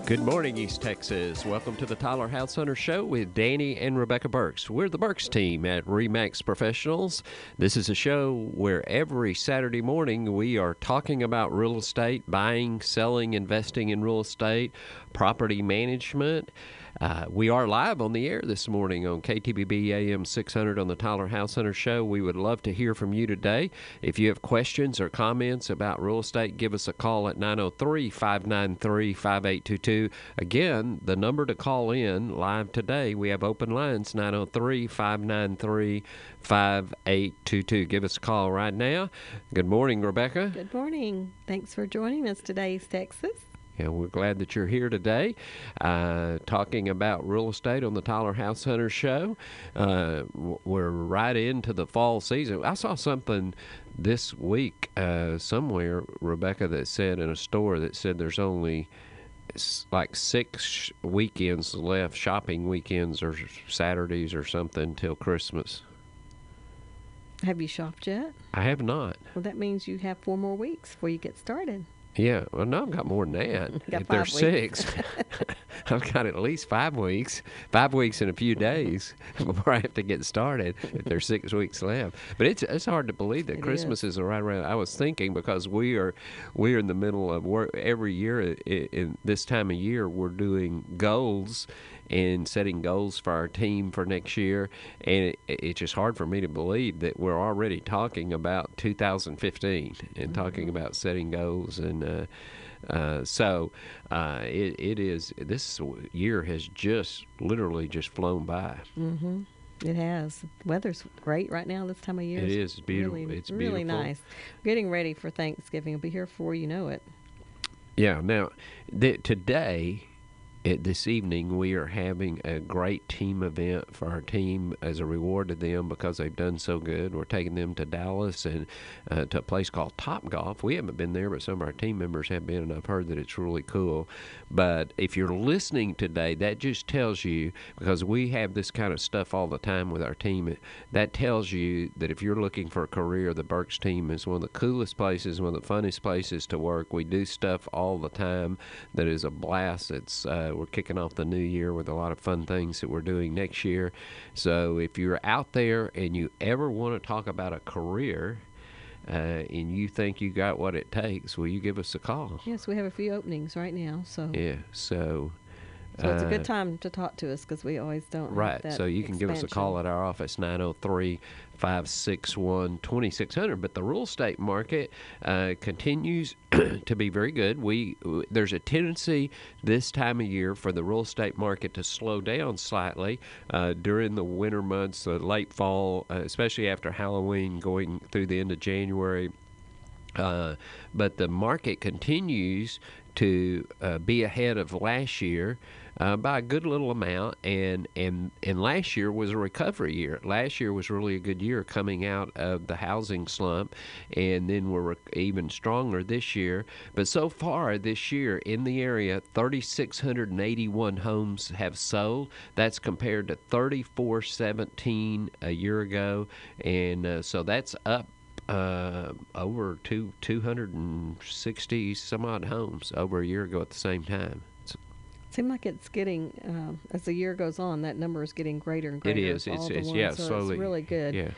Good morning, East Texas. Welcome to the Tyler House Hunter Show with Danny and Rebecca Burks. We're the Burks team at RE/MAX Professionals. This is a show where every Saturday morning we are talking about real estate, buying, selling, investing in real estate, property management. We are live on the air this morning on KTBB AM 600 on the Tyler House Hunter Show. We would love to hear from you today. If you have questions or comments about real estate, give us a call at 903-593-5822. Again, the number to call in live today, we have open lines, 903-593-5822. Give us a call right now. Good morning, Rebecca. Good morning. Thanks for joining us today, East Texas. And we're glad that you're here today talking about real estate on the Tyler House Hunter Show. We're right into the fall season. I saw something this week somewhere, Rebecca, that said in a store that said there's only like 6 weekends left, shopping weekends or Saturdays or something till Christmas. Have you shopped yet? I have not. Well, that means you have 4 more weeks before you get started. Yeah, well, no, I've got more than that. Got if 5 there's weeks. 6, I've got at least 5 weeks. 5 weeks and a few days before I have to get started. If there's 6 weeks left, but it's hard to believe that Christmas is right around. I was thinking because we're in the middle of work every year. In this time of year, we're doing goals and setting goals for our team for next year, and it's just hard for me to believe that we're already talking about 2015 and talking about setting goals, and so it is. This year has just literally just flown by. Mm-hmm. It has. The weather's great right now this time of year. It is. It's beautiful. It's really beautiful. nice. Getting ready for Thanksgiving. It'll be here before you know it. Yeah. Now, today. This evening, we are having a great team event for our team as a reward to them because they've done so good. We're taking them to Dallas and to a place called Top Golf. We haven't been there, but some of our team members have been, and I've heard that it's really cool. But if you're listening today, that just tells you, because we have this kind of stuff all the time with our team, that tells you that if you're looking for a career, the Burks team is one of the coolest places, one of the funnest places to work. We do stuff all the time that is a blast. We're kicking off the new year with a lot of fun things that we're doing next year. So if you're out there and you ever want to talk about a career and you think you got what it takes, will you give us a call? Yes, we have a few openings right now. So yeah, so it's a good time to talk to us because we always don't right. have that So you can give us a call at our office, 903-561-2600. But the real estate market continues to be very good. There's a tendency this time of year for the real estate market to slow down slightly during the winter months, the late fall, especially after Halloween, going through the end of January. But the market continues to be ahead of last year by a good little amount, and last year was a recovery year. Last year was really a good year coming out of the housing slump, and then we're even stronger this year. But so far this year in the area, 3,681 homes have sold. That's compared to 3,417 a year ago, and so that's up over 260 some odd homes over a year ago at the same time. Seems like it's getting, as the year goes on, that number is getting greater and greater. It is. It's yeah, so slowly. It's really good. Yeah.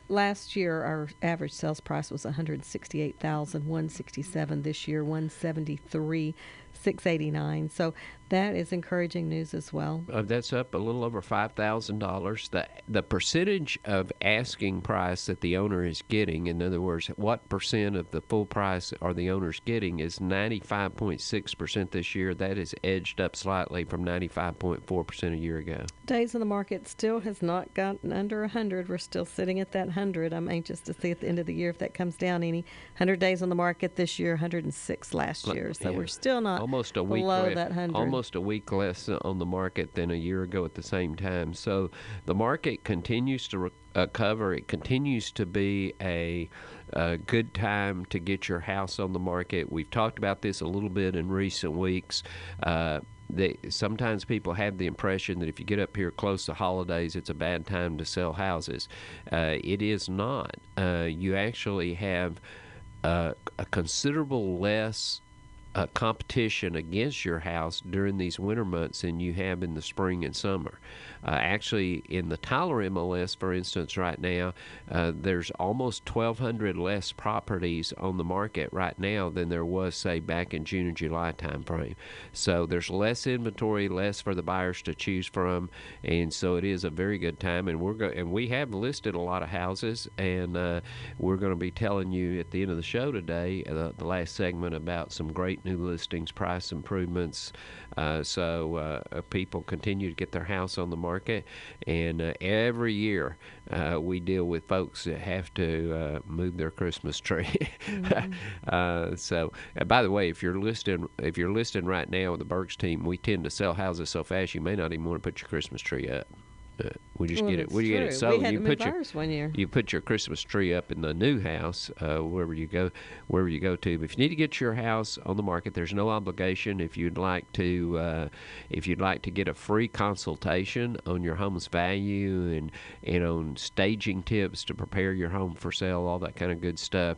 Last year, our average sales price was $168,167. This year, $173,689. So that is encouraging news as well. That's up a little over $5,000. The percentage of asking price that the owner is getting, in other words, what percent of the full price are the owners getting, is 95.6% this year. That is edged up slightly from 95.4% a year ago. Days on the market still has not gotten under 100. We're still sitting at that 100. I'm anxious to see at the end of the year if that comes down any. 100 days on the market this year, 106 last year. So we're still not almost a week below that 100. Almost a week less on the market than a year ago at the same time. So the market continues to recover. It continues to be a good time to get your house on the market. We've talked about this a little bit in recent weeks. Sometimes people have the impression that if you get up here close to holidays, it's a bad time to sell houses. It is not. You actually have a considerable less competition against your house during these winter months than you have in the spring and summer. Actually, in the Tyler MLS, for instance, right now, there's almost 1,200 less properties on the market right now than there was, say, back in June and July timeframe. So there's less inventory, less for the buyers to choose from, and so it is a very good time. And we have listed a lot of houses, and we're going to be telling you at the end of the show today, the last segment, about some great new listings, price improvements, so people continue to get their house on the market. And every year we deal with folks that have to move their Christmas tree. So by the way, if you're listing right now with the Burks team, we tend to sell houses so fast you may not even want to put your Christmas tree up. We just get it. We get it sold. We had to move ours one year. You put your Christmas tree up in the new house, wherever you go to. But if you need to get your house on the market, there's no obligation. If you'd like to get a free consultation on your home's value and on staging tips to prepare your home for sale, all that kind of good stuff,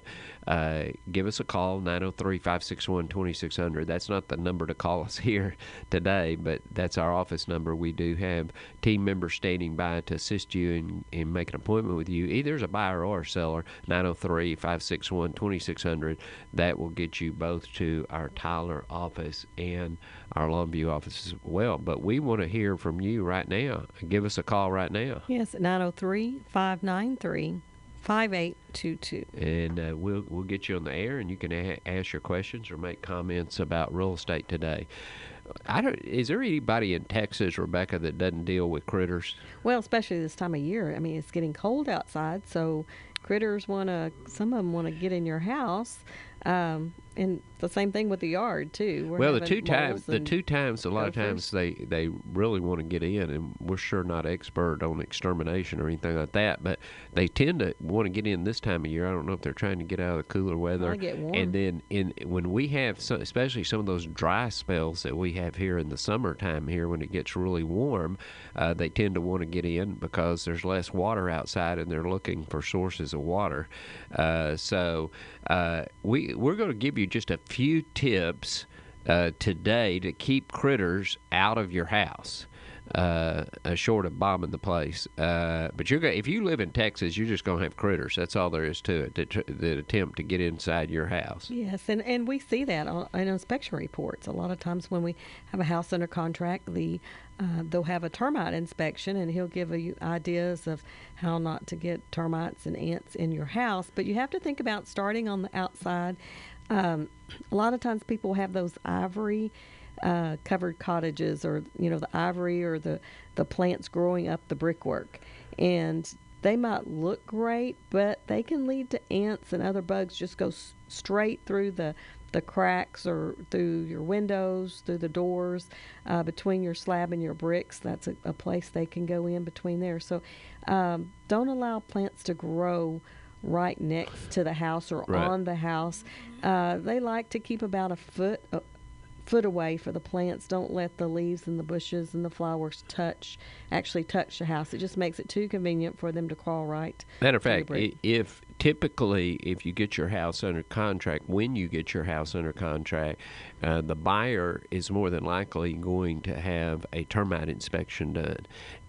give us a call, 903-561-2600. That's not the number to call us here today, but that's our office number. We do have team members standing by to assist you and make an appointment with you, either as a buyer or a seller. 903-561-2600. That will get you both to our Tyler office and our Longview office as well. But we want to hear from you right now. Give us a call right now. Yes, at 903-593-5822. And we'll get you on the air, and you can ask your questions or make comments about real estate today. Is there anybody in Texas, Rebecca, that doesn't deal with critters? Well, especially this time of year. I mean, it's getting cold outside, so critters some of them want to get in your house. And the same thing with the yard too. Well, the two times a lot of times they really want to get in, and we're sure not expert on extermination or anything like that, but they tend to want to get in this time of year. I don't know if they're trying to get out of the cooler weather. Get warm. And then when we have especially some of those dry spells that we have here in the summertime here, when it gets really warm, they tend to want to get in because there's less water outside and they're looking for sources of water. So we're going to give you just a few tips today to keep critters out of your house, short of bombing the place. But if you live in Texas, you're just going to have critters. That's all there is to it, that attempt to get inside your house. Yes, and we see that in inspection reports. A lot of times when we have a house under contract, they'll have a termite inspection, and he'll give you ideas of how not to get termites and ants in your house. But you have to think about starting on the outside. A lot of times people have those ivory covered cottages, or the ivory or the plants growing up the brickwork, and they might look great, but they can lead to ants and other bugs just go straight through the cracks or through your windows, through the doors, between your slab and your bricks. That's a place they can go in between there. So don't allow plants to grow right next to the house or on the house. They like to keep about a foot away for the plants. Don't let the leaves and the bushes and the flowers touch the house. It just makes it too convenient for them to crawl right. Matter of fact, if you get your house under contract, when you get your house under contract, the buyer is more than likely going to have a termite inspection done.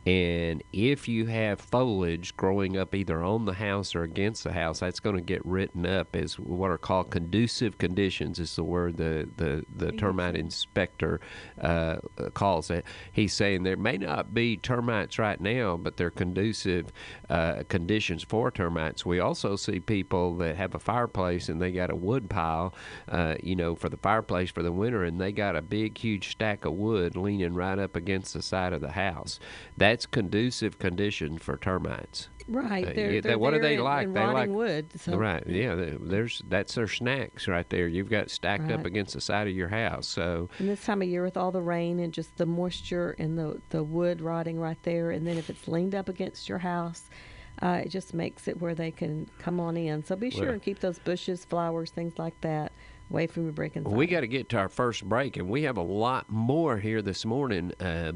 And if you have foliage growing up either on the house or against the house, that's going to get written up as what are called conducive conditions, is the word the termite inspector calls it. He's saying there may not be termites right now, but they're conducive conditions for termites. We also see people that have a fireplace and they got a wood pile, for the fireplace for the winter, and they got a big, huge stack of wood leaning right up against the side of the house. That's conducive conditions for termites. Right. What do they like? They like wood. So. Right. Yeah. That's their snacks right there. You've got stacked up against the side of your house. So. And this time of year, with all the rain and just the moisture and the wood rotting right there, and then if it's leaned up against your house, it just makes it where they can come on in. So be sure and keep those bushes, flowers, things like that away from your brick and We got to get to our first break, and we have a lot more here this morning.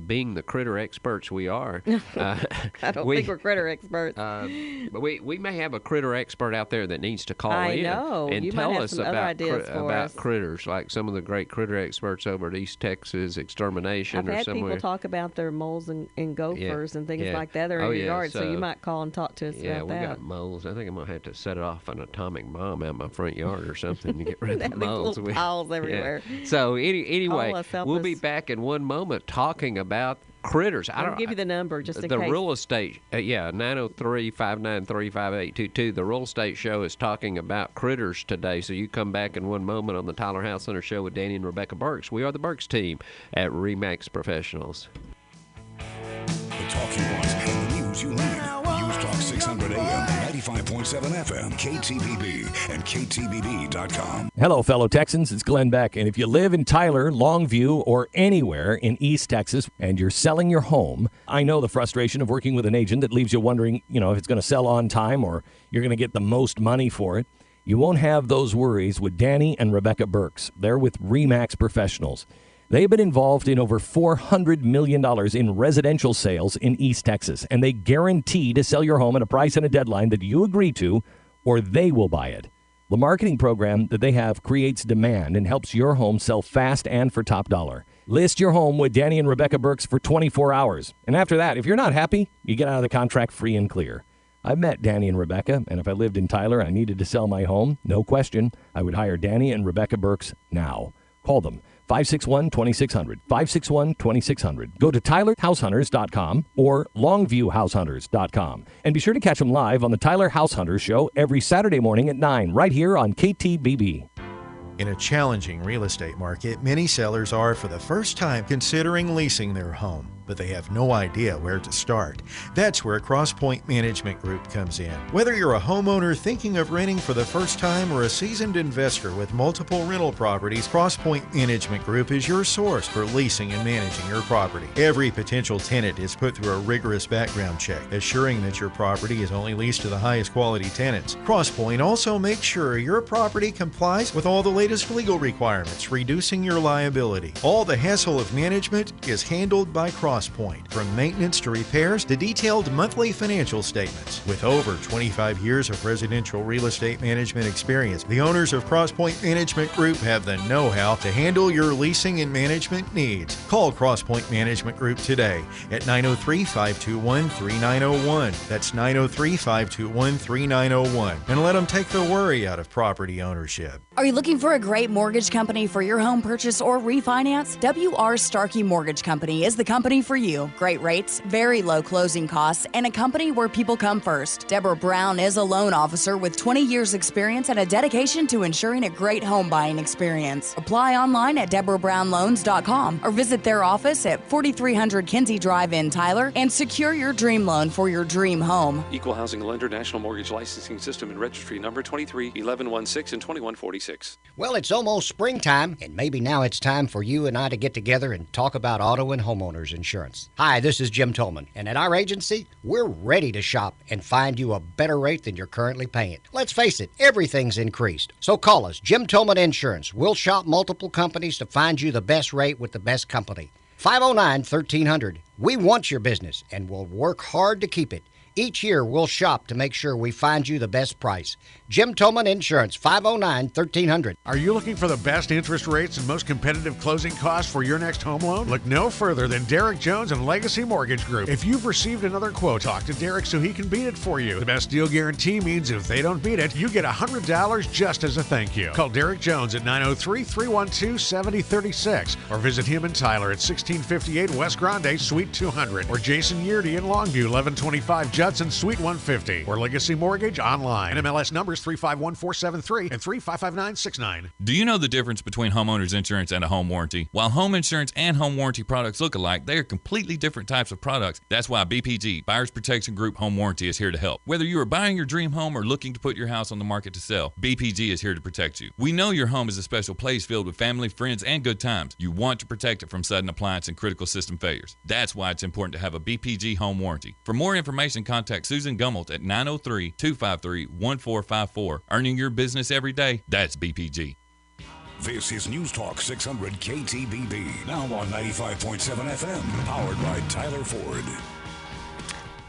Being the critter experts we are, I don't think we're critter experts. But we may have a critter expert out there that needs to call I in know. and You tell might have us some other about ideas for us. critters, like some of the great critter experts over at East Texas Extermination I've or had somewhere. people talk about their moles and gophers and things like that. They're in your yard, so you might call and talk to us about that. Yeah, we got moles. I think I'm gonna have to set off an atomic bomb out my front yard or something to get rid of the moles. Little piles everywhere. Yeah. So anyway, we'll be back in one moment talking about critters. I'll give you the number just in case. The real estate, 903-593-5822. The real estate show is talking about critters today. So you come back in one moment on the Tyler House Center show with Danny and Rebecca Burks. We are the Burks team at RE/MAX Professionals. The talk you want and the news you need. News Talk 600 AM, 95.7 FM, KTBB, and KTBB.com. Hello, fellow Texans. It's Glenn Beck. And if you live in Tyler, Longview, or anywhere in East Texas and you're selling your home, I know the frustration of working with an agent that leaves you wondering, if it's going to sell on time or you're going to get the most money for it. You won't have those worries with Danny and Rebecca Burks. They're with RE/MAX Professionals. They've been involved in over $400 million in residential sales in East Texas, and they guarantee to sell your home at a price and a deadline that you agree to, or they will buy it. The marketing program that they have creates demand and helps your home sell fast and for top dollar. List your home with Danny and Rebecca Burks for 24 hours. And after that, if you're not happy, you get out of the contract free and clear. I've met Danny and Rebecca, and if I lived in Tyler and I needed to sell my home, no question, I would hire Danny and Rebecca Burks now. Call them. 561-2600, 561-2600. Go to TylerHouseHunters.com or LongviewHouseHunters.com. And be sure to catch them live on the Tyler House Hunters Show every Saturday morning at 9, right here on KTBB. In a challenging real estate market, many sellers are, for the first time, considering leasing their home, but they have no idea where to start. That's where CrossPoint Management Group comes in. Whether you're a homeowner thinking of renting for the first time or a seasoned investor with multiple rental properties, CrossPoint Management Group is your source for leasing and managing your property. Every potential tenant is put through a rigorous background check, assuring that your property is only leased to the highest quality tenants. CrossPoint also makes sure your property complies with all the latest legal requirements, reducing your liability. All the hassle of management is handled by CrossPoint. From maintenance to repairs to detailed monthly financial statements. With over 25 years of residential real estate management experience, the owners of CrossPoint Management Group have the know-how to handle your leasing and management needs. Call CrossPoint Management Group today at 903-521-3901. That's 903-521-3901. And let them take the worry out of property ownership. Are you looking for a great mortgage company for your home purchase or refinance? W.R. Starkey Mortgage Company is the company for you. Great rates, very low closing costs, and a company where people come first. Deborah Brown is a loan officer with 20 years experience and a dedication to ensuring a great home buying experience. Apply online at DeborahBrownLoans.com or visit their office at 4300 Kinsey Drive in Tyler and secure your dream loan for your dream home. Equal Housing Lender, National Mortgage Licensing System and Registry Number 231116 and 2146. Well, it's almost springtime, and maybe now it's time for you and I to get together and talk about auto and homeowners insurance. Hi, this is Jim Tolman, and at our agency, we're ready to shop and find you a better rate than you're currently paying. Let's face it, everything's increased. So call us, Jim Tolman Insurance. We'll shop multiple companies to find you the best rate with the best company. 509-1300. We want your business, and we'll work hard to keep it. Each year, we'll shop to make sure we find you the best price. Jim Tolman Insurance, 509-1300. Are you looking for the best interest rates and most competitive closing costs for your next home loan? Look no further than Derek Jones and Legacy Mortgage Group. If you've received another quote, talk to Derek so he can beat it for you. The best deal guarantee means if they don't beat it, you get $100 just as a thank you. Call Derek Jones at 903-312-7036 or visit him in Tyler at 1658 West Grande, Suite 200, or Jason Yeardy in Longview, 1125 Judson, Suite 150, or Legacy Mortgage online. NMLS numbers 351473 and 355969. Do you know the difference between homeowners insurance and a home warranty? While home insurance and home warranty products look alike, they are completely different types of products. That's why BPG, Buyers Protection Group Home Warranty, is here to help. Whether you are buying your dream home or looking to put your house on the market to sell, BPG is here to protect you. We know your home is a special place filled with family, friends, and good times. You want to protect it from sudden appliance and critical system failures. That's why it's important to have a BPG home warranty. For more information, contact Susan Gummelt at 903-253-1454. Earning your business every day, that's BPG. This is News Talk 600 KTBB. Now on 95.7 FM. Powered by Tyler Ford.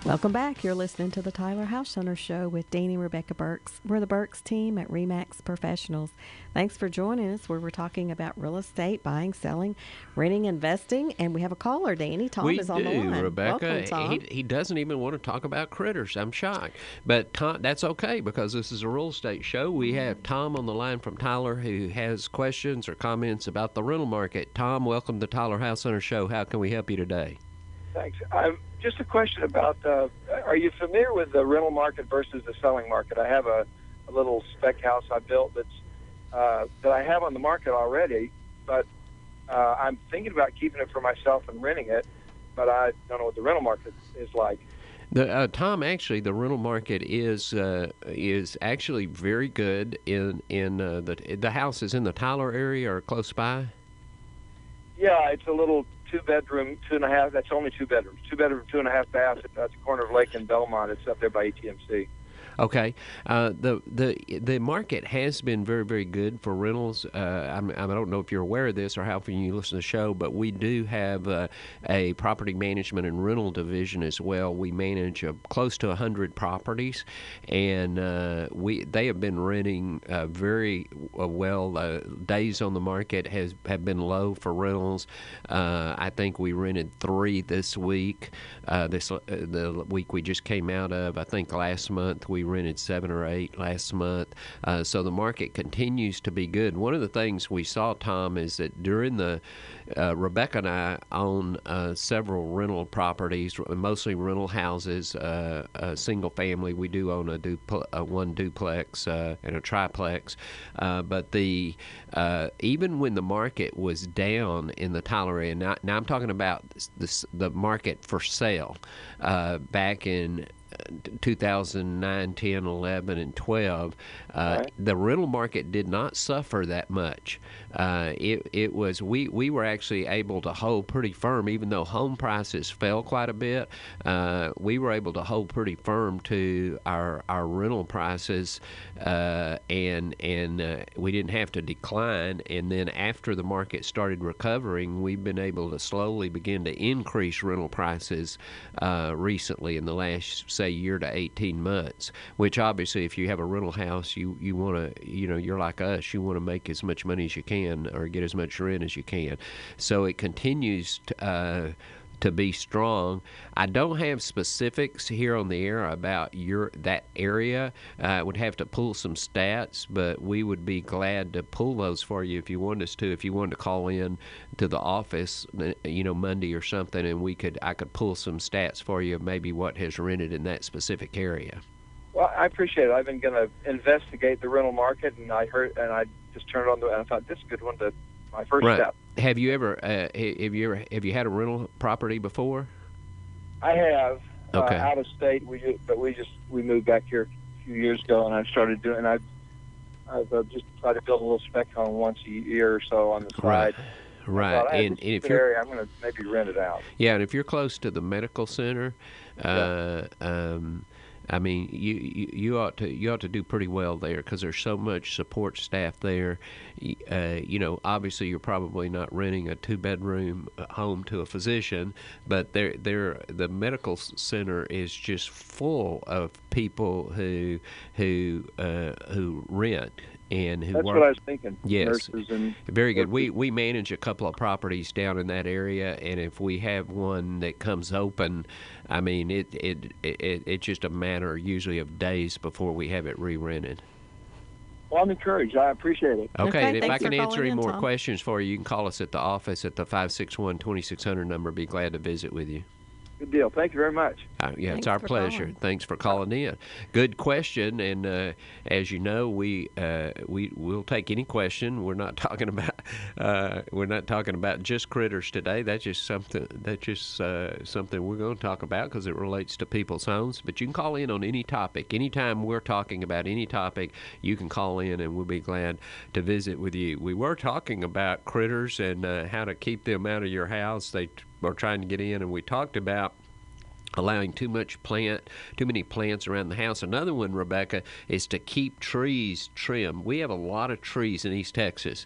Welcome back. You're listening to the Tyler House Center Show with Dean and Rebecca Burks. We're the Burks team at RE/MAX Professionals. Thanks for joining us where we're talking about real estate, buying, selling, renting, investing, and we have a caller, Danny. Tom is on the line. Rebecca. Welcome, Tom. He doesn't even want to talk about critters. I'm shocked. But Tom, that's okay because this is a real estate show. We have Tom on the line from Tyler who has questions or comments about the rental market. Tom, welcome to Tyler House Center Show. How can we help you today? Thanks. Just a question about, are you familiar with the rental market versus the selling market? I have a little spec house I built that I have on the market already, but I'm thinking about keeping it for myself and renting it, but I don't know what the rental market is like. Tom, actually, the rental market is actually very good in the house is in the Tyler area or close by. Yeah, it's a little 2-bedroom, 2.5. That's only 2 bedrooms. 2-bedroom, 2.5 baths at the corner of Lake and Belmont. It's up there by ATMC. Okay, the market has been very, very good for rentals. I don't know if you're aware of this or how often you listen to the show, but we do have a property management and rental division as well. We manage close to 100 properties, and they have been renting very well. Days on the market have been low for rentals. I think we rented 3 this week. The week we just came out of. I think last month we rented 7 or 8 last month. So the market continues to be good. One of the things we saw, Tom, is that during the Rebecca and I own several rental properties, mostly rental houses, single family. We do own one duplex and a triplex. But even when the market was down in the Tyler area, now I'm talking about the market for sale back in 2009, 10, 11, and 12, right. The rental market did not suffer that much. We were actually able to hold pretty firm, even though home prices fell quite a bit. We were able to hold pretty firm to our rental prices, and we didn't have to decline. And then after the market started recovering, we've been able to slowly begin to increase rental prices recently in the last, say, year to 18 months, which obviously if you have a rental house, you want to, you're like us, you want to make as much money as you can or get as much rent as you can. So it continues to be strong. I don't have specifics here on the air about that area. I would have to pull some stats, but we would be glad to pull those for you if you want us to. If you wanted to call in to the office, Monday or something, and I could pull some stats for you of maybe what has rented in that specific area. Well, I appreciate it. I've been going to investigate the rental market, and I just turned on and I thought this is a good one. My first step. Have you had a rental property before? I have. Okay. Out of state, we moved back here a few years ago, and I started doing. I've just tried to build a little spec home once a year or so on the side. Right. And if you're area, I'm going to maybe rent it out. Yeah, and if you're close to the medical center, I mean, you ought to do pretty well there because there's so much support staff there. Obviously you're probably not renting a 2-bedroom home to a physician, but the medical center is just full of people who rent. And who That's work. What I was thinking. Yes, very good. Nurses. We manage a couple of properties down in that area, and if we have one that comes open, I mean it's just a matter usually of days before we have it re-rented. Well, I'm encouraged. I appreciate it. Okay, and if I can answer any more Tom. questions for you, you can call us at the office at the 561-2600 number. Be glad to visit with you. Good deal. Thank you very much. It's our pleasure. Calling. Thanks for calling in. Good question, and as you know, we'll take any question. We're not talking about just critters today. That's just something we're going to talk about because it relates to people's homes. But you can call in on any topic. Anytime we're talking about any topic, you can call in, and we'll be glad to visit with you. We were talking about critters and how to keep them out of your house. They are trying to get in, and we talked about allowing too many plants around the house. Another one, Rebecca, is to keep trees trimmed. We have a lot of trees in East Texas.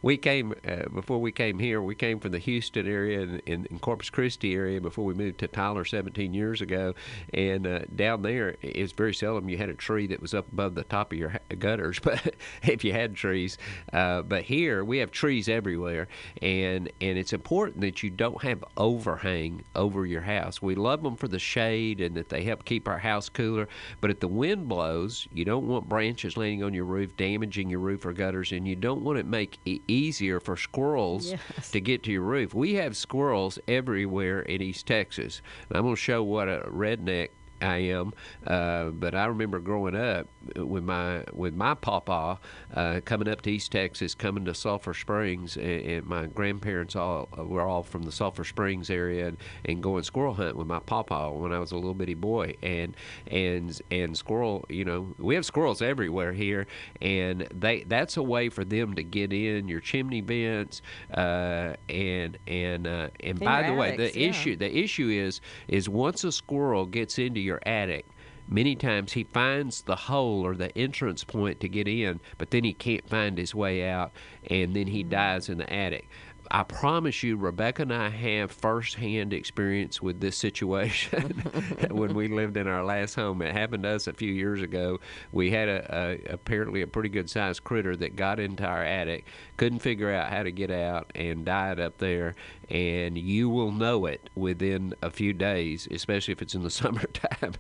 We came before we came here. We came from the Houston area and in Corpus Christi area before we moved to Tyler 17 years ago. And down there, it's very seldom you had a tree that was up above the top of your gutters, but if you had trees. But here we have trees everywhere, and it's important that you don't have overhang over your house. We love them for the shade and that they help keep our house cooler. But if the wind blows, you don't want branches landing on your roof, damaging your roof or gutters, and you don't want it make it easier for squirrels to get to your roof. We have squirrels everywhere in East Texas. And I'm going to show what a redneck I am, but I remember growing up with my papa coming up to East Texas, coming to Sulphur Springs, and my grandparents were all from the Sulphur Springs area, and going squirrel hunt with my papa when I was a little bitty boy, and squirrel, we have squirrels everywhere here, and that's a way for them to get in your chimney vents, and by the way, the issue is once a squirrel gets into your attic, many times he finds the hole or the entrance point to get in, but then he can't find his way out, and then he dies in the attic. I promise you, Rebecca and I have first-hand experience with this situation when we lived in our last home. It happened to us a few years ago. We had apparently a pretty good-sized critter that got into our attic, couldn't figure out how to get out, and died up there. And you will know it within a few days, especially if it's in the summertime.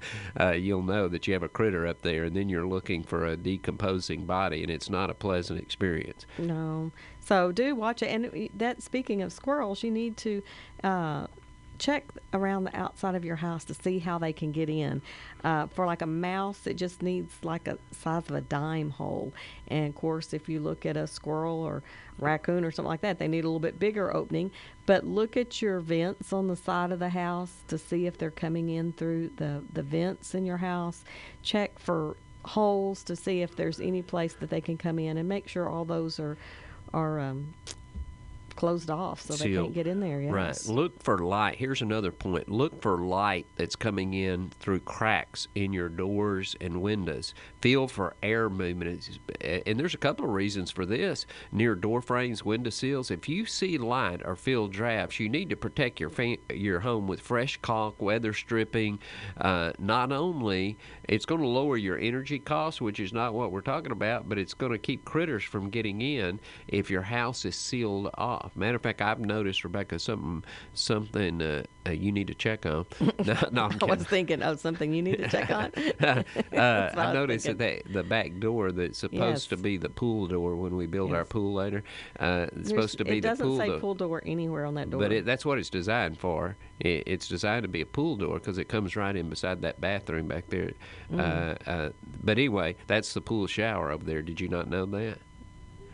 You'll know that you have a critter up there, and then you're looking for a decomposing body, and it's not a pleasant experience. No. So do watch it. And that, speaking of squirrels, you need to check around the outside of your house to see how they can get in. For like a mouse, it just needs like a size of a dime hole. And of course, if you look at a squirrel or raccoon or something like that, they need a little bit bigger opening. But look at your vents on the side of the house to see if they're coming in through the vents in your house. Check for holes to see if there's any place that they can come in, and make sure all those are closed off so they can't get in there. Yes. Right. Look for light. Here's another point. Look for light that's coming in through cracks in your doors and windows. Feel for air movement. And there's a couple of reasons for this. Near door frames, window sills, if you see light or feel drafts, you need to protect your home with fresh caulk, weather stripping. Not only it's going to lower your energy costs, which is not what we're talking about, but it's going to keep critters from getting in if your house is sealed off. Matter of fact, I've noticed, Rebecca, something you need to check on. No, I'm I was thinking of something you need to check on. I noticed that the back door that's supposed to be the pool door when we build our pool later, it's supposed to be the pool door. It doesn't say pool door anywhere on that door. But that's what it's designed for. It's designed to be a pool door because it comes right in beside that bathroom back there. But anyway, that's the pool shower over there. Did you not know that?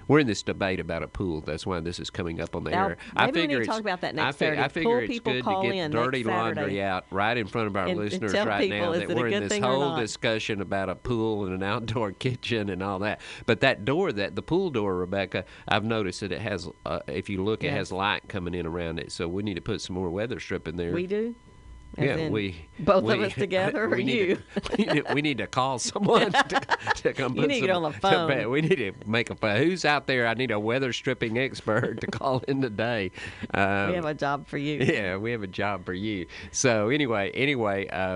We're in this debate about a pool. That's why this is coming up on the air. Maybe we need to talk about that next Saturday. I figure it's good to get dirty laundry out right in front of our listeners right now that we're in this whole discussion about a pool and an outdoor kitchen and all that. But that door, the pool door, Rebecca, I've noticed that it has, if you look, it has light coming in around it. So we need to put some more weather strip in there. We do? Both of us together, or you? We need to call someone to come. You need to get on the phone. We need to make a phone. Who's out there? I need a weather stripping expert to call in today. We have a job for you. Yeah, we have a job for you. So anyway,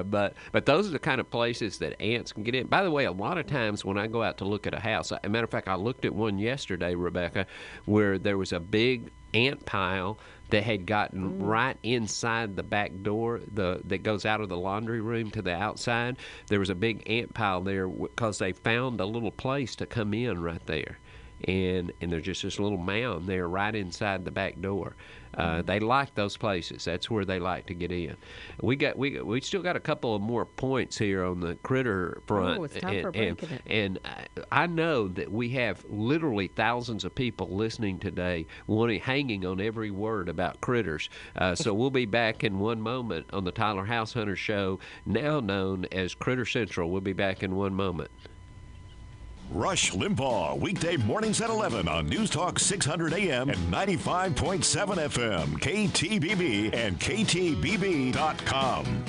but those are the kind of places that ants can get in. By the way, a lot of times when I go out to look at a house, as a matter of fact, I looked at one yesterday, Rebecca, where there was a big ant pile that had gotten right inside the back door that goes out of the laundry room to the outside. There was a big ant pile there because they found a little place to come in right there. And there's just this little mound there right inside the back door. They like those places. That's where they like to get in. We still got a couple of more points here on the critter front. Oh, it's time for breaking it. And I know that we have literally thousands of people listening today, hanging on every word about critters. So we'll be back in one moment on the Tyler House Hunter Show, now known as Critter Central. We'll be back in one moment. Rush Limbaugh, weekday mornings at 11 on News Talk 600 AM and 95.7 FM, KTBB and KTBB.com.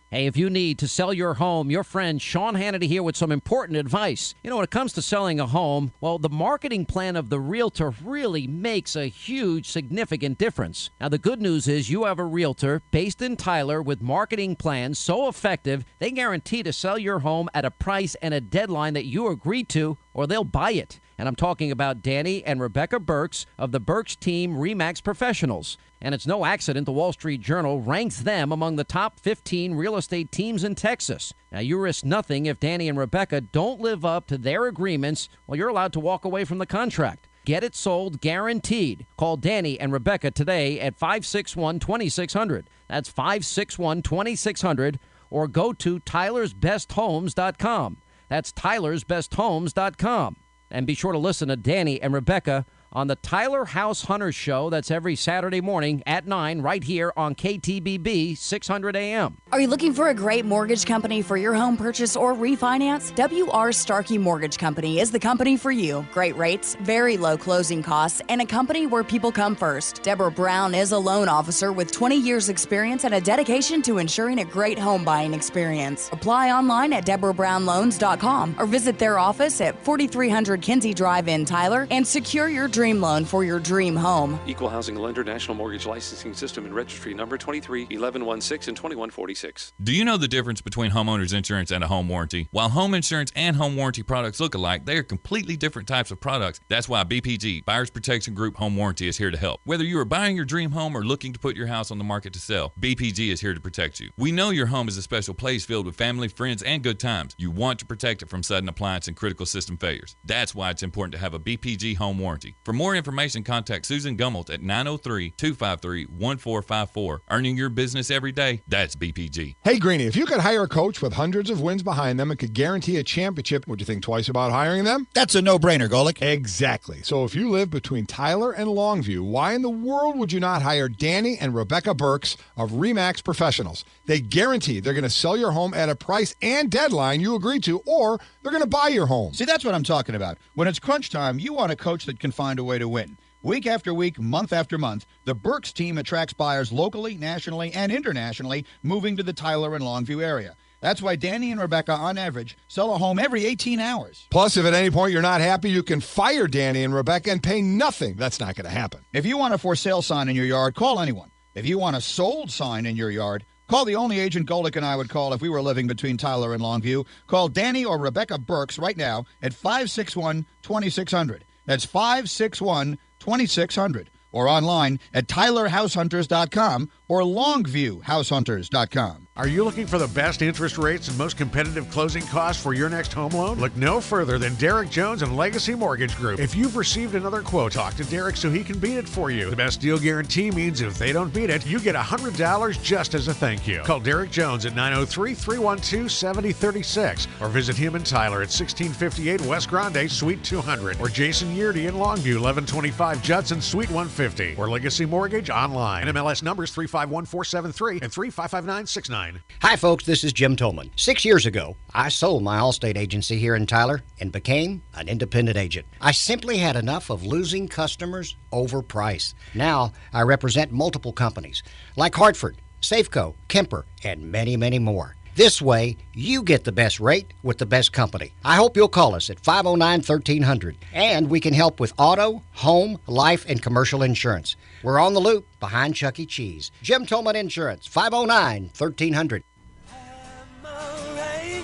Hey, if you need to sell your home, your friend Sean Hannity here with some important advice. You know, when it comes to selling a home, well, the marketing plan of the realtor really makes a huge, significant difference. Now, the good news is you have a realtor based in Tyler with marketing plans so effective, they guarantee to sell your home at a price and a deadline that you agree to, or they'll buy it. And I'm talking about Danny and Rebecca Burks of the Burks team RE/MAX Professionals. And it's no accident the Wall Street Journal ranks them among the top 15 real estate teams in Texas. Now, you risk nothing if Danny and Rebecca don't live up to their agreements. Well, you're allowed to walk away from the contract. Get it sold guaranteed. Call Danny and Rebecca today at 561-2600. That's 561-2600. Or go to tylersbesthomes.com. That's tylersbesthomes.com. And be sure to listen to Danny and Rebecca on the Tyler House Hunters Show. That's every Saturday morning at 9 right here on KTBB 600 AM. Are you looking for a great mortgage company for your home purchase or refinance? W.R. Starkey Mortgage Company is the company for you. Great rates, very low closing costs, and a company where people come first. Deborah Brown is a loan officer with 20 years experience and a dedication to ensuring a great home buying experience. Apply online at DeborahBrownLoans.com or visit their office at 4300 Kinsey Drive in Tyler and secure your dream loan for your dream home. Equal Housing Lender, National Mortgage Licensing System and Registry Number 231116 and 2146. Do you know the difference between homeowners insurance and a home warranty? While home insurance and home warranty products look alike, they are completely different types of products. That's why BPG, Buyers Protection Group Home Warranty, is here to help. Whether you are buying your dream home or looking to put your house on the market to sell, BPG is here to protect you. We know your home is a special place filled with family, friends, and good times. You want to protect it from sudden appliance and critical system failures. That's why it's important to have a BPG home warranty. For more information, contact Susan Gummelt at 903-253-1454. Earning your business every day, that's BPG. Hey, Greenie, if you could hire a coach with hundreds of wins behind them and could guarantee a championship, would you think twice about hiring them? That's a no-brainer, Golick. Exactly. So if you live between Tyler and Longview, why in the world would you not hire Danny and Rebecca Burks of RE/MAX Professionals? They guarantee they're going to sell your home at a price and deadline you agree to, or they're going to buy your home. See, that's what I'm talking about. When it's crunch time, you want a coach that can find a way to win. Week after week, month after month, the Burks team attracts buyers locally, nationally, and internationally moving to the Tyler and Longview area. That's why Danny and Rebecca, on average, sell a home every 18 hours. Plus, if at any point you're not happy, you can fire Danny and Rebecca and pay nothing. That's not going to happen. If you want a for sale sign in your yard, call anyone. If you want a sold sign in your yard, call the only agent Golick and I would call if we were living between Tyler and Longview. Call Danny or Rebecca Burks right now at 561-2600. That's 561-2600. Or online at TylerHouseHunters.com or LongviewHouseHunters.com. Are you looking for the best interest rates and most competitive closing costs for your next home loan? Look no further than Derek Jones and Legacy Mortgage Group. If you've received another quote, talk to Derek so he can beat it for you. The best deal guarantee means if they don't beat it, you get $100 just as a thank you. Call Derek Jones at 903-312-7036 or visit him in Tyler at 1658 West Grande, Suite 200, or Jason Yeardy in Longview, 1125 Judson, Suite 150, or Legacy Mortgage online. NMLS numbers 351473 and 355969. Hi, folks. This is Jim Tolman. 6 years ago, I sold my Allstate agency here in Tyler and became an independent agent. I simply had enough of losing customers over price. Now, I represent multiple companies like Hartford, Safeco, Kemper, and many, many more. This way, you get the best rate with the best company. I hope you'll call us at 509-1300, and we can help with auto, home, life, and commercial insurance. We're on the loop behind Chuck E. Cheese. Jim Tolman Insurance, 509-1300.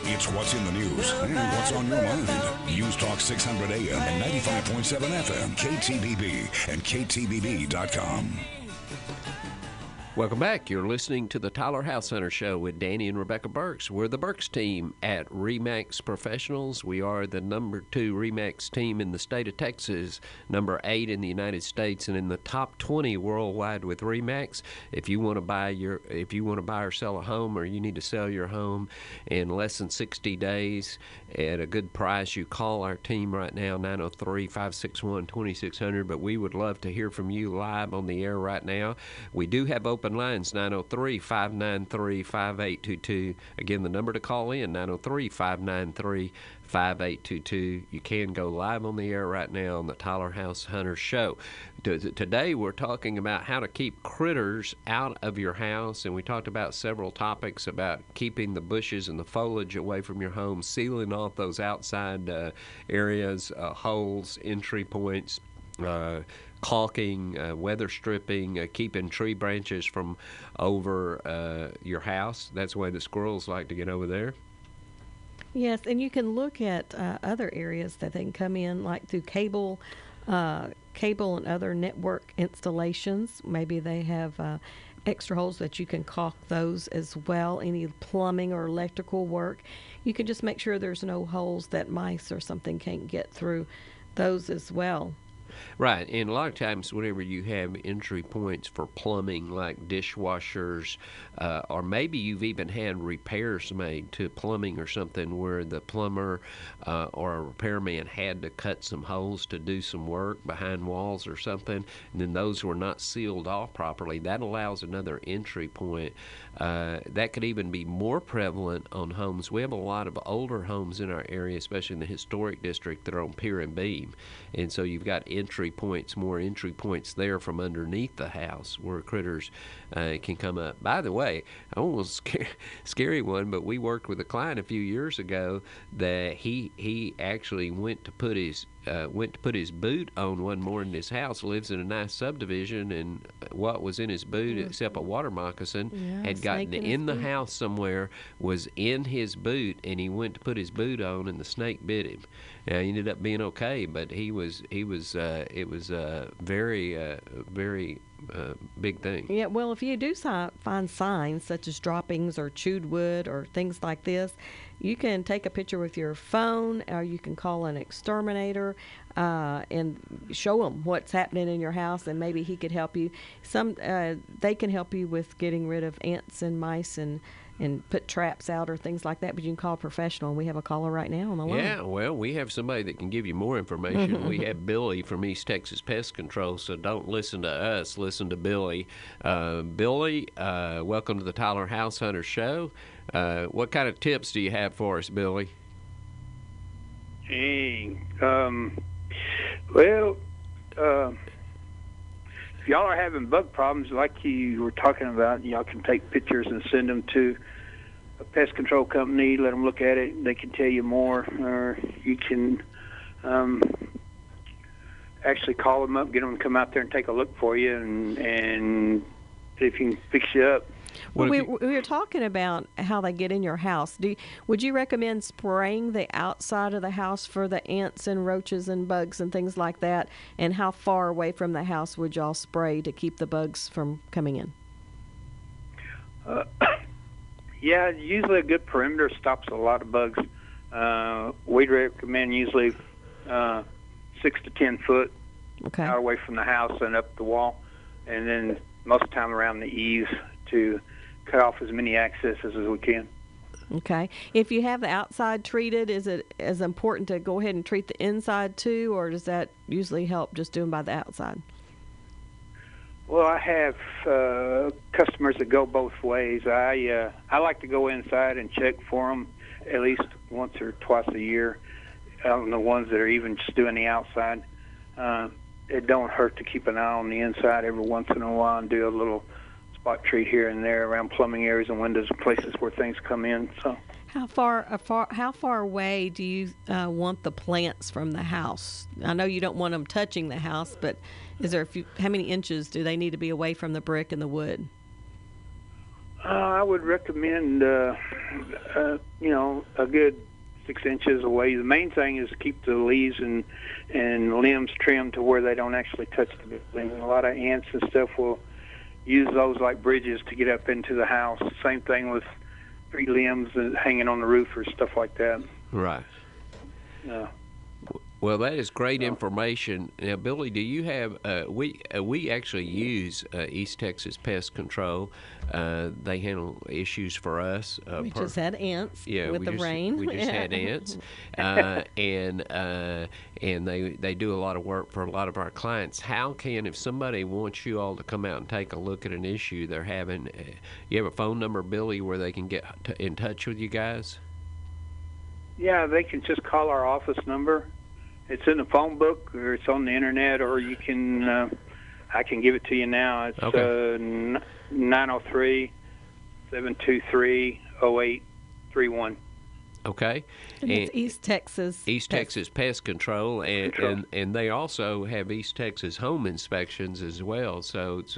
It's what's in the news and what's on your mind. News Talk 600 AM and 95.7 FM, KTBB and KTBB.com. Welcome back. You're listening to the Tyler House Hunter Show with Danny and Rebecca Burks. We're the Burks team at RE/MAX Professionals. We are the number 2 RE/MAX team in the state of Texas, number 8 in the United States, and in the top 20 worldwide with RE/MAX. If you want to buy or sell a home, or you need to sell your home in less than 60 days at a good price, you call our team right now, 903-561-2600. But we would love to hear from you live on the air right now. We do have open open lines, 903-593-5822. Again, the number to call in, 903-593-5822. You can go live on the air right now on the Tyler House Hunter Show. Today we're talking about how to keep critters out of your house, and we talked about several topics about keeping the bushes and the foliage away from your home, sealing off those outside areas, holes, entry points, caulking, weather stripping, keeping tree branches from over your house. That's the way the squirrels like to get over there. Yes, and you can look at other areas that they can come in, like through cable and other network installations. Maybe they have extra holes that you can caulk those as well. Any plumbing or electrical work, you can just make sure there's no holes that mice or something can't get through those as well. Right, and a lot of times whenever you have entry points for plumbing, like dishwashers, or maybe you've even had repairs made to plumbing or something where the plumber or a repairman had to cut some holes to do some work behind walls or something, and then those were not sealed off properly, that allows another entry point. That could even be more prevalent on homes. We have a lot of older homes in our area, especially in the historic district, that are on pier and beam, and so you've got more entry points there from underneath the house where critters can come up. By the way, almost scary one, but we worked with a client a few years ago that he actually went to put his boot on one morning in his house. Lives in a nice subdivision, and what was in his boot except a water moccasin had gotten in the house somewhere, was in his boot, and he went to put his boot on, and the snake bit him. Now, he ended up being okay, but it was a very big thing. Yeah, well, if you do find signs such as droppings or chewed wood or things like this, you can take a picture with your phone, or you can call an exterminator and show them what's happening in your house, and maybe he could help you. They can help you with getting rid of ants and mice and put traps out or things like that, but you can call a professional. And we have a caller right now on the line. Yeah, well, we have somebody that can give you more information. We have Billy from East Texas Pest Control, so don't listen to us, listen to Billy. Billy, welcome to the Tyler House Hunter Show. What kind of tips do you have for us, Billy? Hey, if y'all are having bug problems like you were talking about, y'all can take pictures and send them to a pest control company, let them look at it, they can tell you more, or you can actually call them up, get them to come out there and take a look for you, and see if you can fix you up. Well, we were talking about how they get in your house. Would you recommend spraying the outside of the house for the ants and roaches and bugs and things like that? And how far away from the house would y'all spray to keep the bugs from coming in? Yeah, usually a good perimeter stops a lot of bugs. We'd recommend usually 6 to 10 foot out away from the house and up the wall, and then most of the time around the eaves to cut off as many accesses as we can. Okay. If you have the outside treated, is it as important to go ahead and treat the inside too, or does that usually help just doing by the outside? Well, I have customers that go both ways. I like to go inside and check for them at least once or twice a year on the ones that are even just doing the outside. It don't hurt to keep an eye on the inside every once in a while and do a little spot treat here and there around plumbing areas and windows and places where things come in. So, how far away do you want the plants from the house? I know you don't want them touching the house, but how many inches do they need to be away from the brick and the wood? I would recommend a good 6 inches away. The main thing is to keep the leaves and limbs trimmed to where they don't actually touch the building. A lot of ants and stuff will use those like bridges to get up into the house. Same thing with tree limbs hanging on the roof or stuff like that. Right. Well, that is great information. Now, Billy, do you have? We actually use East Texas Pest Control. They handle issues for us. We just had ants with the rain. rain. We just had ants, and they do a lot of work for a lot of our clients. How can, if somebody wants you all to come out and take a look at an issue they're having, you have a phone number, Billy, where they can get in touch with you guys? Yeah, they can just call our office number. It's in the phone book, or it's on the internet, or you can. I can give it to you now. It's 903-723-0831. Okay. And it's East Texas Pest Control, and they also have East Texas Home Inspections as well. So it's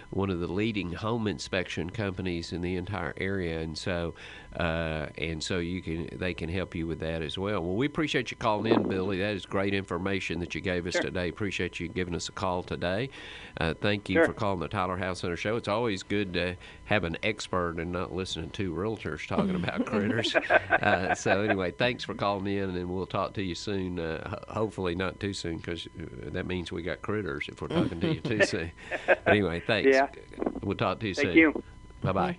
one of the leading home inspection companies in the entire area, and so they can help you with that as well. Well, we appreciate you calling in, Billy. That is great information that you gave us today. Appreciate you giving us a call today. Thank you for calling the Tyler House Hunter Show. It's always good to have an expert and not listening to realtors talking about critters. So anyway, thanks for calling in, and we'll talk to you soon. Hopefully not too soon, because that means we got critters if we're talking to you too soon. But anyway, thanks. Yeah. We'll talk to you soon. Thank you. Bye-bye.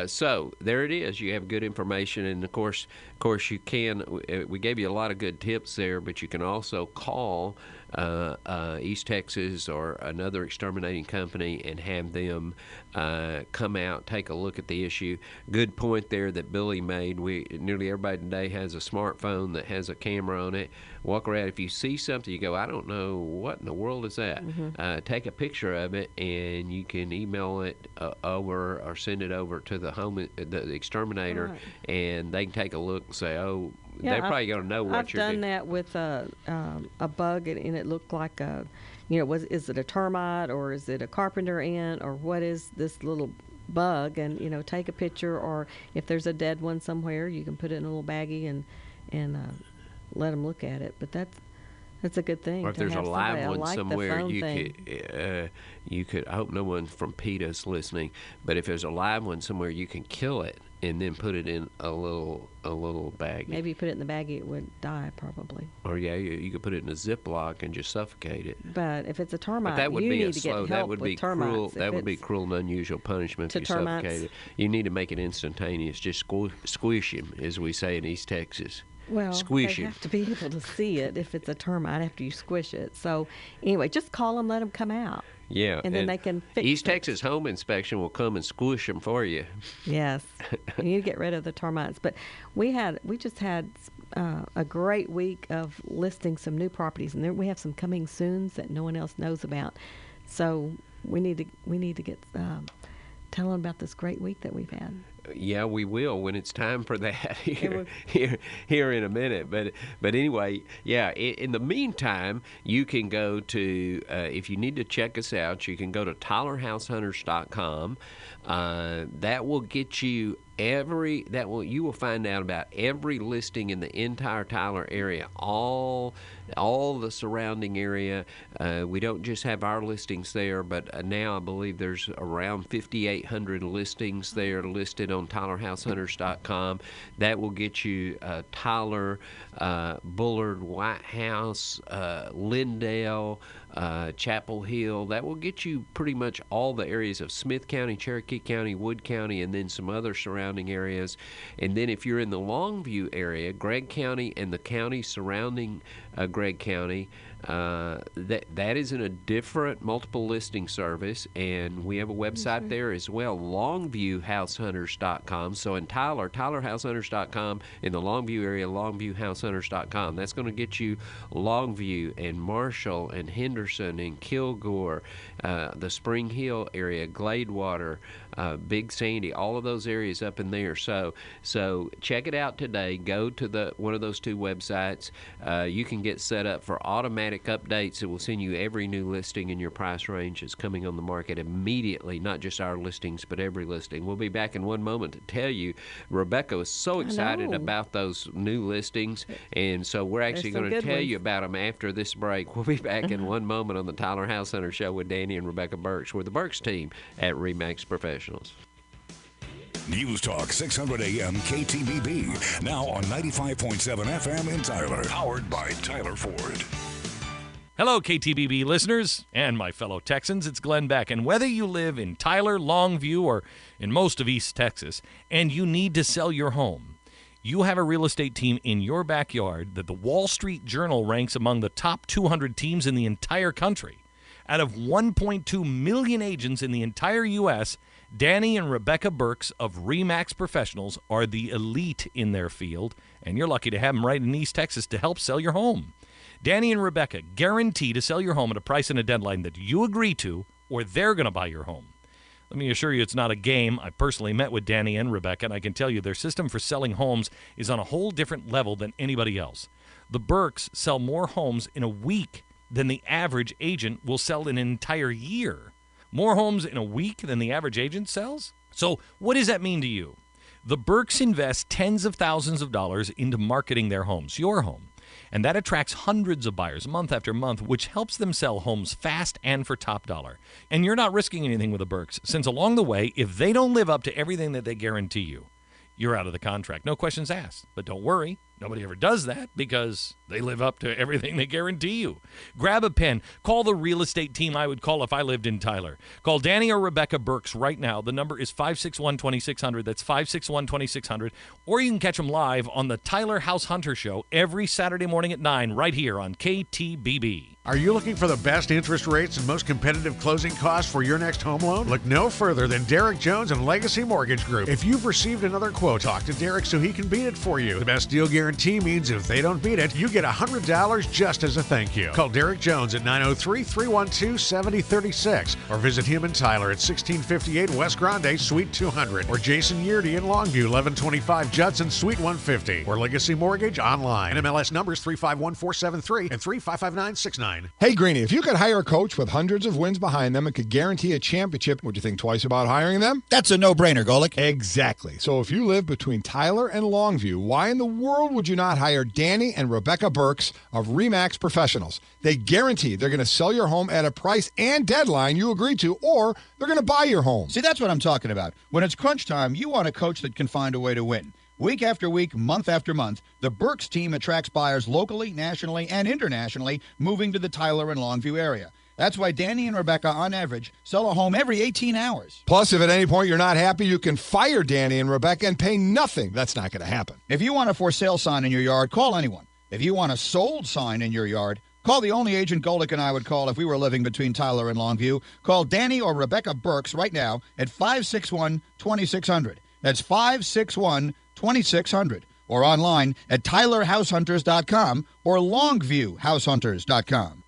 So there it is. You have good information, and of course, you can. We gave you a lot of good tips there, but you can also call East Texas or another exterminating company and have them come out, take a look at the issue. Good point there that Billy made. Nearly everybody today has a smartphone that has a camera on it. Walk around. If you see something, you go, I don't know, what in the world is that? Take a picture of it, and you can email it over or send it over to the exterminator, and they can take a look and say, oh, they're probably going to know what you're doing. I've done that with a bug, and it looked like is it a termite, or is it a carpenter ant, or what is this little bug? And take a picture, or if there's a dead one somewhere, you can put it in a little baggie and let them look at it. But that's a good thing. Or if there's a live one somewhere, you could. I hope no one from PETA's listening, but if there's a live one somewhere, you can kill it and then put it in a little bag. Maybe you put it in the baggie, it would die probably. Or you could put it in a Ziploc and just suffocate it. But if it's a termite, that would you be need to get help that would with be termites. cruel. That would be cruel and unusual punishment if you suffocate it. You need to make it instantaneous. Just squish him, as we say in East Texas. Well, squish they him. have to be able to see it if it's a termite after you squish it. So anyway, just call them, let them come out. Yeah. And then they can fix East Texas Home Inspection will come and squish them for you. Yes. You need to get rid of the termites. But we just had a great week of listing some new properties, and we have some coming soons that no one else knows about. So we need to get tell them about this great week that we've had. Yeah, we will when it's time for that here in a minute. But anyway, yeah. In the meantime, you can go to if you need to check us out, you can go to TylerHouseHunters.com. That will get you you will find out about every listing in the entire Tyler area, all the surrounding area. We don't just have our listings there, but now I believe there's around 5,800 listings there listed on TylerHouseHunters.com. That will get you Tyler, Bullard, White House, Lindale, Chapel Hill. That will get you pretty much all the areas of Smith County, Cherokee County, Wood County, and then some other surrounding areas. And then if you're in the Longview area, Gregg County and the county surrounding Gregg County, that is in a different multiple listing service, and we have a website there as well, longviewhousehunters.com. So in Tyler, TylerHouseHunters.com. In the Longview area, longviewhousehunters.com. That's going to get you Longview and Marshall and Henderson and Kilgore, the Spring Hill area, Gladewater, Big Sandy, all of those areas up in there. So check it out today. Go to one of those two websites. You can get set up for automatic updates. It will send you every new listing in your price range that's coming on the market immediately, not just our listings, but every listing. We'll be back in one moment to tell you. Rebecca was so excited about those new listings, and so we're actually going to tell you about them after this break. We'll be back in one moment on the Tyler House Hunter Show with Danny and Rebecca Burks. We're the Burks team at RE/MAX Professionals. News Talk 600 AM KTBB. Now on 95.7 FM in Tyler. Powered by Tyler Ford. Hello, KTBB listeners and my fellow Texans. It's Glenn Beck. And whether you live in Tyler, Longview, or in most of East Texas, and you need to sell your home, you have a real estate team in your backyard that the Wall Street Journal ranks among the top 200 teams in the entire country. Out of 1.2 million agents in the entire U.S., Danny and Rebecca Burks of RE/MAX Professionals are the elite in their field, and you're lucky to have them right in East Texas to help sell your home. Danny and Rebecca guarantee to sell your home at a price and a deadline that you agree to, or they're going to buy your home. Let me assure you it's not a game. I personally met with Danny and Rebecca, and I can tell you their system for selling homes is on a whole different level than anybody else. The Burks sell more homes in a week than the average agent will sell in an entire year. More homes in a week than the average agent sells? So what does that mean to you? The Burks invest tens of thousands of dollars into marketing their homes, your home. And that attracts hundreds of buyers month after month, which helps them sell homes fast and for top dollar. And you're not risking anything with the Burks, since along the way, if they don't live up to everything that they guarantee you, you're out of the contract. No questions asked. But don't worry. Nobody ever does that because they live up to everything they guarantee you. Grab a pen. Call the real estate team I would call if I lived in Tyler. Call Danny or Rebecca Burks right now. The number is 561-2600. That's 561-2600. Or you can catch them live on the Tyler House Hunter Show every Saturday morning at 9 right here on KTBB. Are you looking for the best interest rates and most competitive closing costs for your next home loan? Look no further than Derek Jones and Legacy Mortgage Group. If you've received another quote, talk to Derek so he can beat it for you. The best deal guarantee means if they don't beat it, you get $100 just as a thank you. Call Derek Jones at 903-312-7036 or visit him in Tyler at 1658 West Grande, Suite 200, or Jason Yeardy in Longview, 1125 Judson, Suite 150, or Legacy Mortgage online. NMLS numbers 351473 and 355969. Hey, Greenie, if you could hire a coach with hundreds of wins behind them and could guarantee a championship, would you think twice about hiring them? That's a no-brainer, Golick. Exactly. So if you live between Tyler and Longview, why in the world would you not hire Danny and Rebecca Burks of RE/MAX Professionals? They guarantee they're going to sell your home at a price and deadline you agree to, or they're going to buy your home. See, that's what I'm talking about. When it's crunch time, you want a coach that can find a way to win. Week after week, month after month, the Burks team attracts buyers locally, nationally, and internationally moving to the Tyler and Longview area. That's why Danny and Rebecca, on average, sell a home every 18 hours. Plus, if at any point you're not happy, you can fire Danny and Rebecca and pay nothing. That's not going to happen. If you want a for sale sign in your yard, call anyone. If you want a sold sign in your yard, call the only agent Golick and I would call if we were living between Tyler and Longview. Call Danny or Rebecca Burks right now at 561-2600. That's 561-2600. Or online at tylerhousehunters.com or longviewhousehunters.com.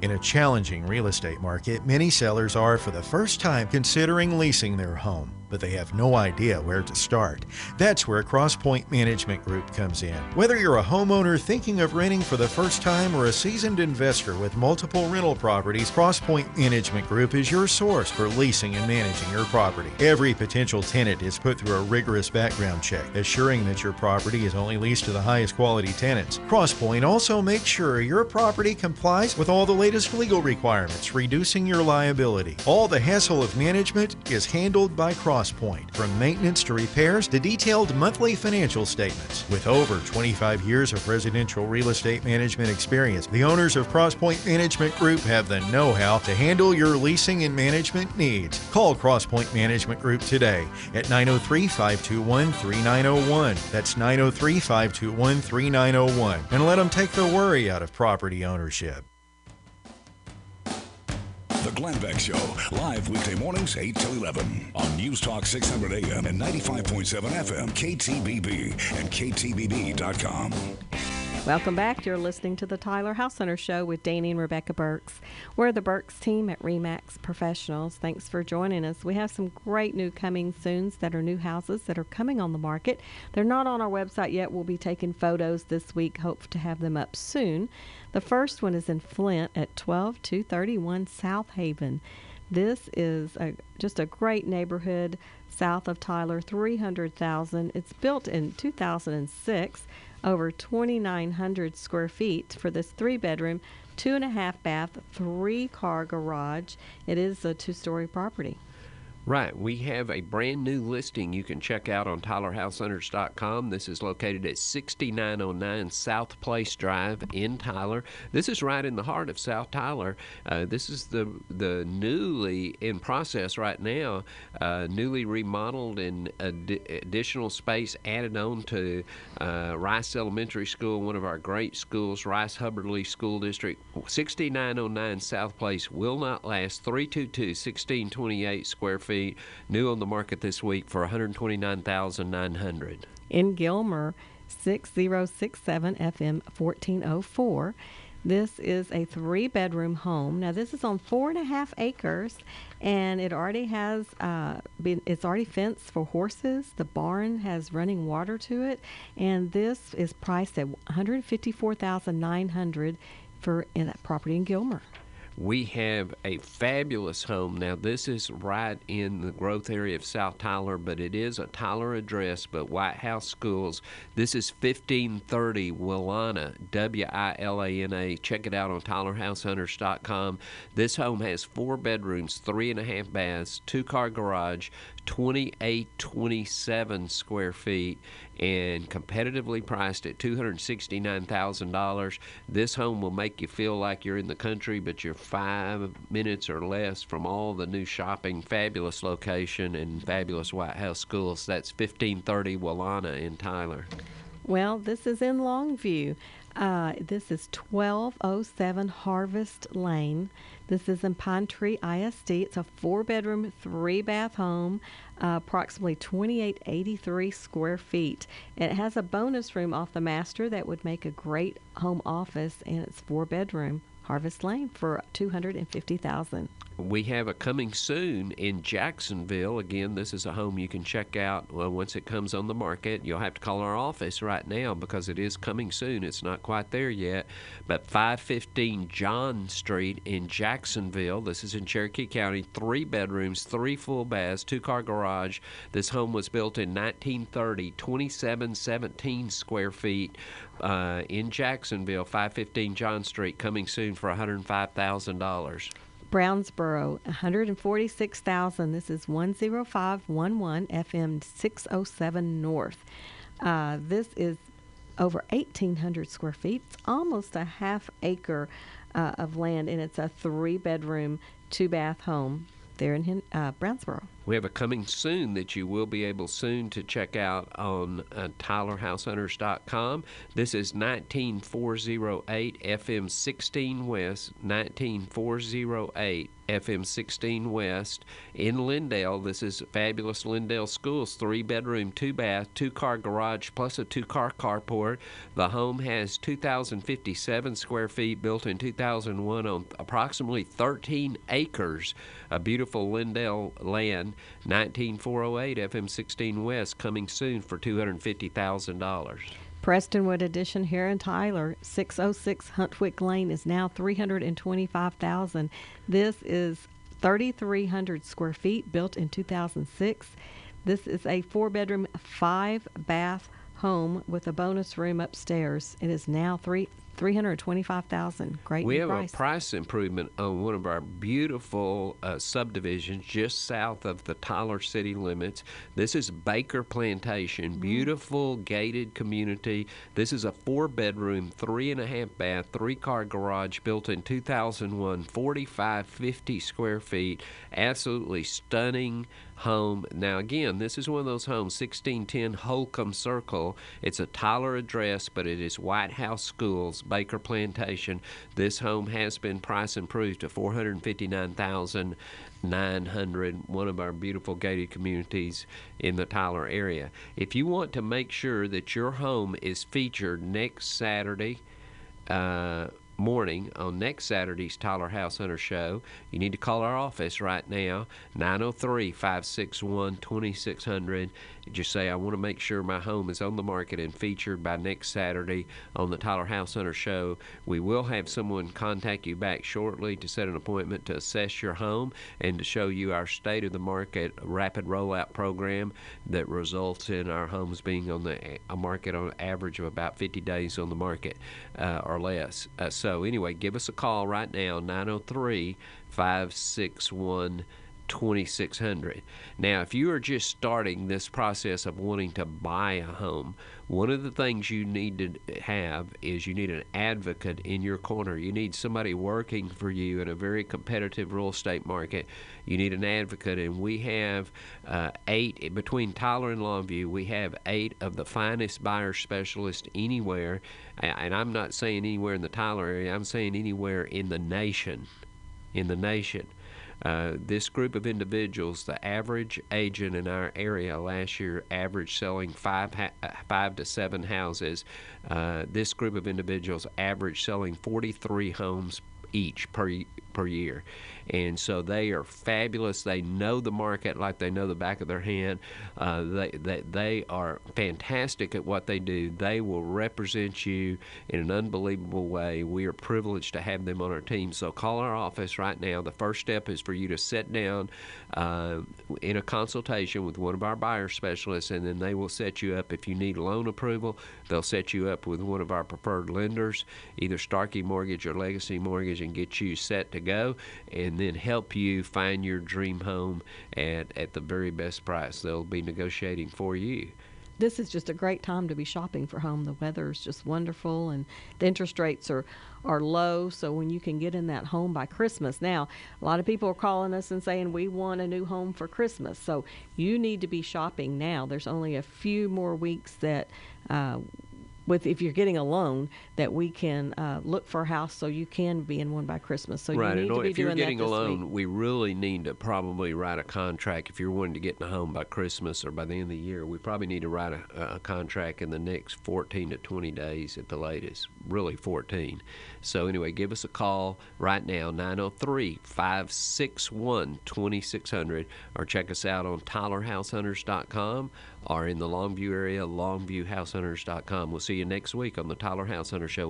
In a challenging real estate market, many sellers are, for the first time, considering leasing their home, but they have no idea where to start. That's where CrossPoint Management Group comes in. Whether you're a homeowner thinking of renting for the first time or a seasoned investor with multiple rental properties, CrossPoint Management Group is your source for leasing and managing your property. Every potential tenant is put through a rigorous background check, assuring that your property is only leased to the highest quality tenants. CrossPoint also makes sure your property complies with all the latest legal requirements, reducing your liability. All the hassle of management is handled by CrossPoint. From maintenance to repairs to detailed monthly financial statements. With over 25 years of residential real estate management experience, the owners of CrossPoint Management Group have the know-how to handle your leasing and management needs. Call CrossPoint Management Group today at 903-521-3901. That's 903-521-3901. And let them take the worry out of property ownership. The Glenn Beck Show, live weekday mornings 8 till 11 on News Talk 600 AM and 95.7 FM, KTBB and KTBB.com. Welcome back. You're listening to the Tyler House Hunter Show with Danny and Rebecca Burks. We're the Burks team at RE/MAX Professionals. Thanks for joining us. We have some great new coming soons that are new houses that are coming on the market. They're not on our website yet. We'll be taking photos this week. Hope to have them up soon. The first one is in Flint at 12231 South Haven. This is just a great neighborhood south of Tyler, $300,000. It's built in 2006. Over 2,900 square feet for this 3-bedroom, 2.5 bath, 3-car garage. It is a 2-story property. Right. We have a brand new listing you can check out on TylerHouseHunters.com. This is located at 6909 South Place Drive in Tyler. This is right in the heart of South Tyler. This is the newly in process right now, newly remodeled and additional space added on to Rice Elementary School, one of our great schools, Rice Hubbardly School District. 6909 South Place will not last. 322-1628 square feet. New on the market this week for $129,900. In Gilmer, 6067 FM 1404. This is a 3-bedroom home. Now, this is on 4.5 acres, and it already has it's already fenced for horses. The barn has running water to it, and this is priced at $154,900 for that property in Gilmer. We have a fabulous home. Now, this is right in the growth area of South Tyler, but it is a Tyler address, but White House Schools. This is 1530 Wilana, Wilana. Check it out on TylerHouseHunters.com. This home has 4 bedrooms, 3.5 baths, 2-car garage, 2827 square feet, and competitively priced at $269,000. This home will make you feel like you're in the country, but you're 5 minutes or less from all the new shopping, fabulous location, and fabulous White House Schools. That's 1530 Wilana in Tyler. Well, this is in Longview. This is 1207 Harvest Lane. This is in Pine Tree ISD. It's a 4-bedroom, 3-bath home, approximately 2883 square feet. And it has a bonus room off the master that would make a great home office, and it's 4-bedroom. Harvest Lane for $250,000. We have a coming soon in Jacksonville. Again, this is a home you can check out once it comes on the market. You'll have to call our office right now because it is coming soon. It's not quite there yet. But 515 John Street in Jacksonville. This is in Cherokee County. 3 bedrooms, 3 full baths, 2-car garage. This home was built in 1930, 2717 square feet. In Jacksonville, 515 John Street, coming soon for $105,000. Brownsboro, $146,000. This is 10511 FM 607 North. This is over 1,800 square feet. It's almost a half acre of land, and it's a 3-bedroom, 2-bath home there in Brownsboro. We have a coming soon that you will be able soon to check out on TylerHouseHunters.com. This is 19408 FM 16 West, 19408 FM 16 West in Lindale. This is fabulous Lindale Schools, 3-bedroom, 2-bath, 2-car garage plus a 2-car carport. The home has 2,057 square feet, built in 2001 on approximately 13 acres. A beautiful Lindale land. 19408 FM 16 West, coming soon for $250,000. Prestonwood Edition here in Tyler, 606 Huntwick Lane is now $325,000. This is 3,300 square feet, built in 2006. This is a 4-bedroom, 5-bath home with a bonus room upstairs. It is now $325,000. Great We new have price. a price improvement on one of our beautiful subdivisions just south of the Tyler city limits. This is Baker Plantation, beautiful gated community. This is a 4-bedroom, 3.5 bath, 3-car garage built in 2001, 4,550 square feet. Absolutely stunning home. Now again, this is one of those homes, 1610 Holcomb Circle. It's a Tyler address, but it is White House Schools, Baker Plantation. This home has been price improved to $459,900, one of our beautiful gated communities in the Tyler area. If you want to make sure that your home is featured next Saturday morning on next Saturday's Tyler House Hunter Show, you need to call our office right now, 903-561-2600. Just say, I want to make sure my home is on the market and featured by next Saturday on the Tyler House Hunter Show. We will have someone contact you back shortly to set an appointment to assess your home and to show you our State of the Market rapid rollout program that results in our homes being on the market on average of about 50 days on the market or less. So anyway, give us a call right now, 903-561-2600. 2600. Now, if you are just starting this process of wanting to buy a home, one of the things you need to have is you need an advocate in your corner. You need somebody working for you in a very competitive real estate market. You need an advocate, and we have 8, between Tyler and Longview, we have 8 of the finest buyer specialists anywhere, and I'm not saying anywhere in the Tyler area, I'm saying anywhere in the nation. This group of individuals, the average agent in our area last year averaged selling 5 to 7 houses. This group of individuals averaged selling 43 homes each per year. And so they are fabulous. They know the market like they know the back of their hand. They are fantastic at what they do. They will represent you in an unbelievable way. We are privileged to have them on our team. So call our office right now. The first step is for you to sit down in a consultation with one of our buyer specialists, and then they will set you up. If you need loan approval, they'll set you up with one of our preferred lenders, either Starkey Mortgage or Legacy Mortgage, and get you set to go, and then help you find your dream home at the very best price. They'll be negotiating for you. This is just a great time to be shopping for home. The weather is just wonderful, and the interest rates are low, so when you can get in that home by Christmas. Now, a lot of people are calling us and saying, we want a new home for Christmas, so you need to be shopping now. There's only a few more weeks that if you're getting a loan, that we can look for a house so you can be in one by Christmas. So right, you need to be if you're doing getting that a this loan, week. we really need to probably write a contract. If you're wanting to get in a home by Christmas or by the end of the year, we probably need to write a contract in the next 14 to 20 days at the latest, really 14. So anyway, give us a call right now, 903-561-2600, or check us out on TylerHouseHunters.com, or in the Longview area, LongviewHouseHunters.com. We'll see you next week on the Tyler House Hunter Show.